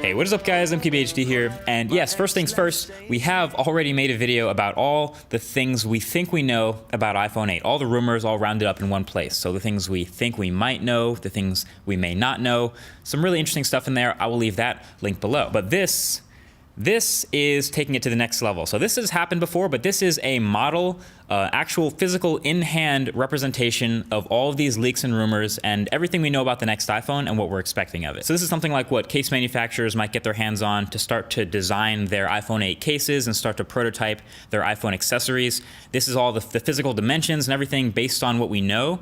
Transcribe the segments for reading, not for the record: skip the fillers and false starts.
Hey, what is up guys, MKBHD here, and yes, first things first, we have already made a video about all the things we think we know about iPhone 8, all the rumors all rounded up in one place. So the things we think we might know, the things we may not know, some really interesting stuff in there. I will leave that link below. But this is taking it to the next level. So this has happened before, but this is a model, actual physical in-hand representation of all of these leaks and rumors and everything we know about the next iPhone and what we're expecting of it. So this is something like what case manufacturers might get their hands on to start to design their iPhone 8 cases and start to prototype their iPhone accessories. This is all the physical dimensions and everything based on what we know.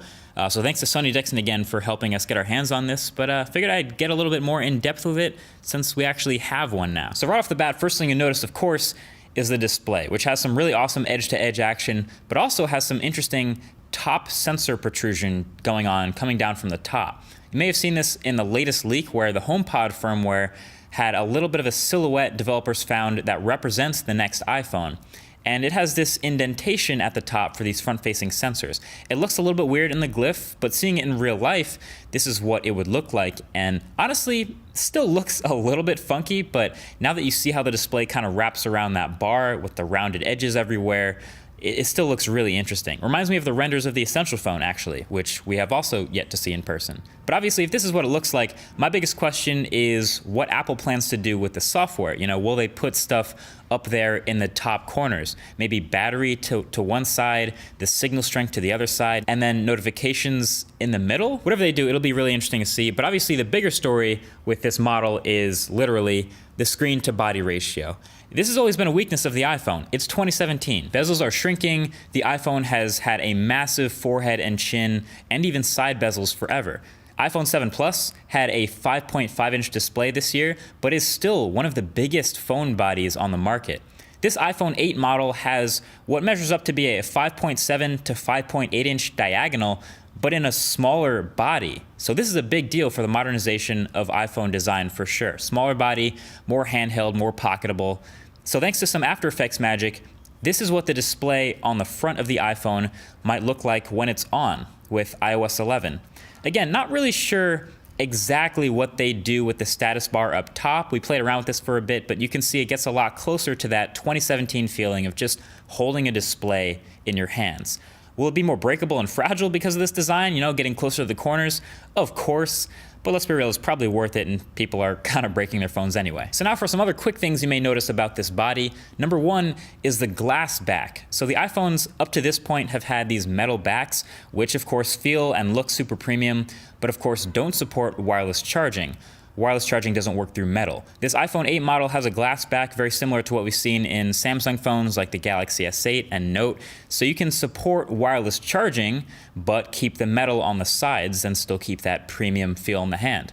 So thanks to Sonny Dixon again for helping us get our hands on this, but figured I'd get a little bit more in depth with it since we actually have one now. So right off the bat, first thing you notice, of course, is the display, which has some really awesome edge-to-edge action, but also has some interesting top sensor protrusion going on, coming down from the top. You may have seen this in the latest leak where the HomePod firmware had a little bit of a silhouette developers found that represents the next iPhone. And it has this indentation at the top for these front-facing sensors. It looks a little bit weird in the glyph, but seeing it in real life, this is what it would look like. And honestly, still looks a little bit funky, but now that you see how the display kind of wraps around that bar with the rounded edges everywhere, it still looks really interesting. Reminds me of the renders of the Essential phone, actually, which we have also yet to see in person. But obviously, if this is what it looks like, my biggest question is what Apple plans to do with the software. You know, will they put stuff up there in the top corners? Maybe battery to one side, the signal strength to the other side, and then notifications in the middle? Whatever they do, it'll be really interesting to see. But obviously, the bigger story with this model is literally the screen to body ratio. This has always been a weakness of the iPhone. It's 2017. Bezels are shrinking. The iPhone has had a massive forehead and chin and even side bezels forever. iPhone 7 Plus had a 5.5-inch display this year, but is still one of the biggest phone bodies on the market. This iPhone 8 model has what measures up to be a 5.7 to 5.8-inch diagonal, but in a smaller body. So this is a big deal for the modernization of iPhone design for sure. Smaller body, more handheld, more pocketable. So thanks to some After Effects magic, this is what the display on the front of the iPhone might look like when it's on with iOS 11. Again, not really sure exactly what they do with the status bar up top. We played around with this for a bit, but you can see it gets a lot closer to that 2017 feeling of just holding a display in your hands. Will it be more breakable and fragile because of this design, you know, getting closer to the corners? Of course, but let's be real, it's probably worth it and people are kind of breaking their phones anyway. So now for some other quick things you may notice about this body. Number one is the glass back. So the iPhones up to this point have had these metal backs, which of course feel and look super premium, but of course don't support wireless charging. Wireless charging doesn't work through metal. This iPhone 8 model has a glass back very similar to what we've seen in Samsung phones like the Galaxy S8 and Note. So you can support wireless charging, but keep the metal on the sides and still keep that premium feel in the hand.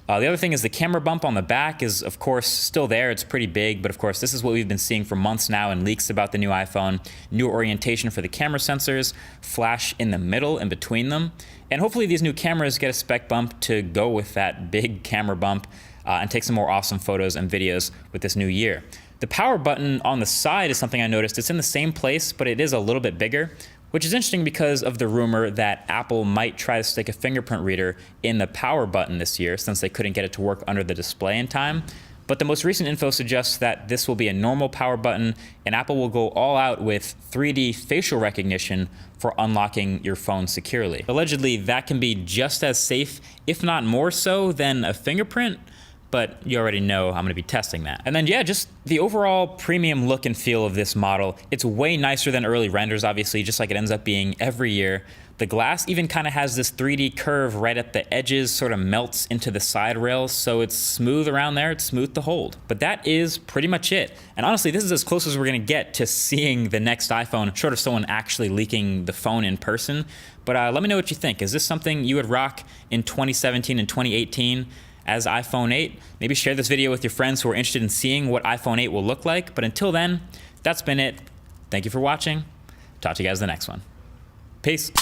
The other thing is the camera bump on the back is, of course, still there. It's pretty big, but of course, this is what we've been seeing for months now in leaks about the new iPhone. New orientation for the camera sensors, flash in the middle in between them, and hopefully these new cameras get a spec bump to go with that big camera bump and take some more awesome photos and videos with this new year. The power button on the side is something I noticed. It's in the same place, but it is a little bit bigger, which is interesting because of the rumor that Apple might try to stick a fingerprint reader in the power button this year since they couldn't get it to work under the display in time. But the most recent info suggests that this will be a normal power button and Apple will go all out with 3D facial recognition for unlocking your phone securely. Allegedly, that can be just as safe, if not more so, than a fingerprint. But you already know I'm gonna be testing that. And then yeah, just the overall premium look and feel of this model. It's way nicer than early renders, obviously, just like it ends up being every year. The glass even kind of has this 3D curve right at the edges, sort of melts into the side rails, so it's smooth around there, it's smooth to hold. But that is pretty much it. And honestly, this is as close as we're gonna get to seeing the next iPhone, short of someone actually leaking the phone in person. But let me know what you think. Is this something you would rock in 2017 and 2018? As iPhone 8. Maybe share this video with your friends who are interested in seeing what iPhone 8 will look like. But until then, that's been it. Thank you for watching. Talk to you guys in the next one. Peace.